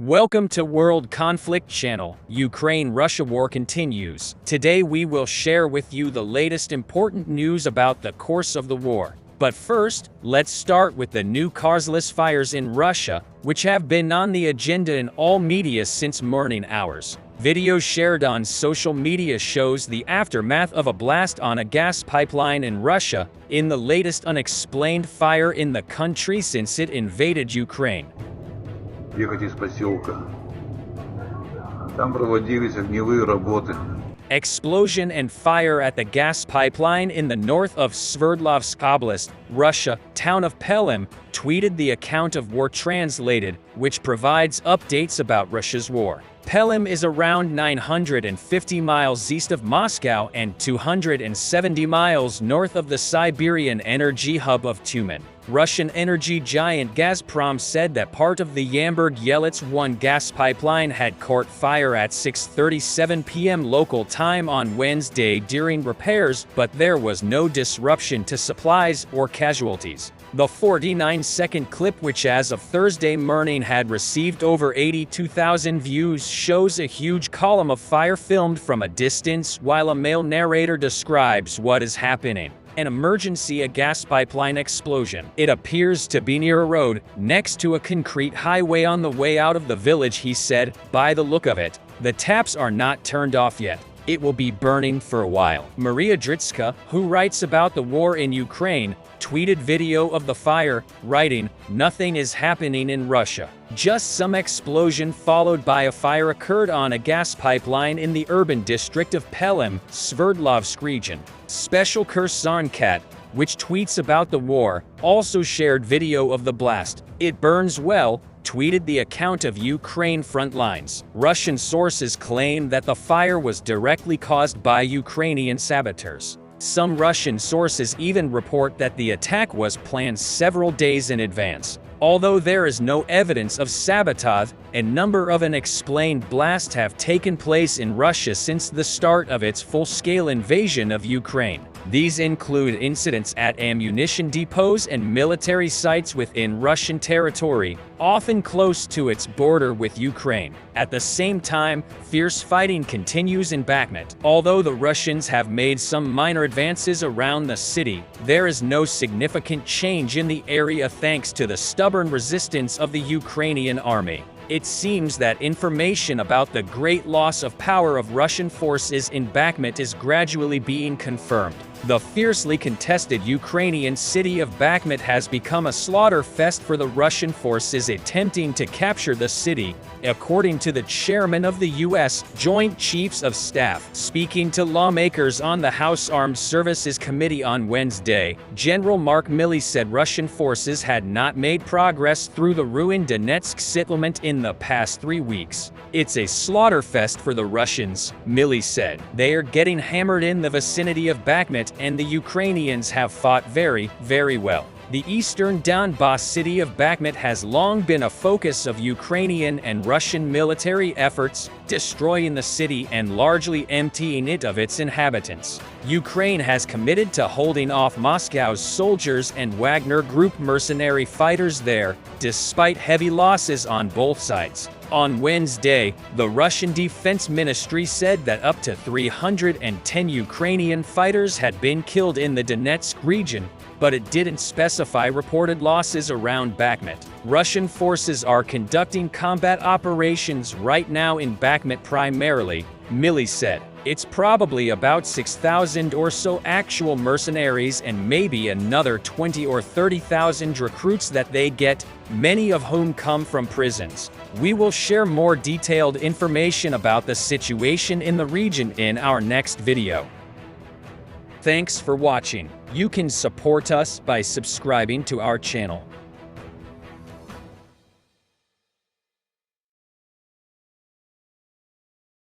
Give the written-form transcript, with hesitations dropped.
Welcome to World Conflict Channel. Ukraine-Russia war continues. Today we will share with you the latest important news about the course of the war. But first, let's start with the new causeless fires in Russia, which have been on the agenda in all media since morning hours. Video shared on social media shows the aftermath of a blast on a gas pipeline in Russia, in the latest unexplained fire in the country since it invaded Ukraine. Ехать из поселка. Там проводились огневые работы. Explosion and fire at the gas pipeline in the north of Sverdlovsk Oblast, Russia, town of Pelym, tweeted the account of war translated, which provides updates about Russia's war. Pelym is around 950 miles east of Moscow and 270 miles north of the Siberian energy hub of Tyumen. Russian energy giant Gazprom said that part of the Yamburg-Yelets 1 gas pipeline had caught fire at 6:37 p.m. local time on Wednesday during repairs, but there was no disruption to supplies or casualties. The 49-second clip, which as of Thursday morning had received over 82,000 views, shows a huge column of fire filmed from a distance while a male narrator describes what is happening. An emergency, a gas pipeline explosion. It appears to be near a road, next to a concrete highway on the way out of the village, he said. By the look of it, the taps are not turned off yet. It will be burning for a while. Maria Dritska, who writes about the war in Ukraine, tweeted video of the fire, writing, "Nothing is happening in Russia. Just some explosion followed by a fire occurred on a gas pipeline in the urban district of Pelym, Sverdlovsk region." Special Kherson Cat, which tweets about the war, also shared video of the blast. "It burns well," tweeted the account of Ukraine front lines. Russian sources claim that the fire was directly caused by Ukrainian saboteurs. Some Russian sources even report that the attack was planned several days in advance. Although there is no evidence of sabotage, a number of unexplained blasts have taken place in Russia since the start of its full-scale invasion of Ukraine. These include incidents at ammunition depots and military sites within Russian territory, often close to its border with Ukraine. At the same time, fierce fighting continues in Bakhmut. Although the Russians have made some minor advances around the city, there is no significant change in the area thanks to the stubborn resistance of the Ukrainian army. It seems that information about the great loss of power of Russian forces in Bakhmut is gradually being confirmed. The fiercely contested Ukrainian city of Bakhmut has become a slaughter fest for the Russian forces attempting to capture the city, according to the chairman of the U.S. Joint Chiefs of Staff. Speaking to lawmakers on the House Armed Services Committee on Wednesday, General Mark Milley said Russian forces had not made progress through the ruined Donetsk settlement in the past 3 weeks. "It's a slaughter fest for the Russians," Milley said. "They are getting hammered in the vicinity of Bakhmut, and the Ukrainians have fought very, very well." The eastern Donbass city of Bakhmut has long been a focus of Ukrainian and Russian military efforts, destroying the city and largely emptying it of its inhabitants. Ukraine has committed to holding off Moscow's soldiers and Wagner Group mercenary fighters there, despite heavy losses on both sides. On Wednesday, the Russian Defense Ministry said that up to 310 Ukrainian fighters had been killed in the Donetsk region, but it didn't specify reported losses around Bakhmut. Russian forces are conducting combat operations right now in Bakhmut primarily, Milley said. "It's probably about 6,000 or so actual mercenaries and maybe another 20 or 30,000 recruits that they get, many of whom come from prisons. We will share more detailed information about the situation in the region in our next video." Thanks for watching. You can support us by subscribing to our channel.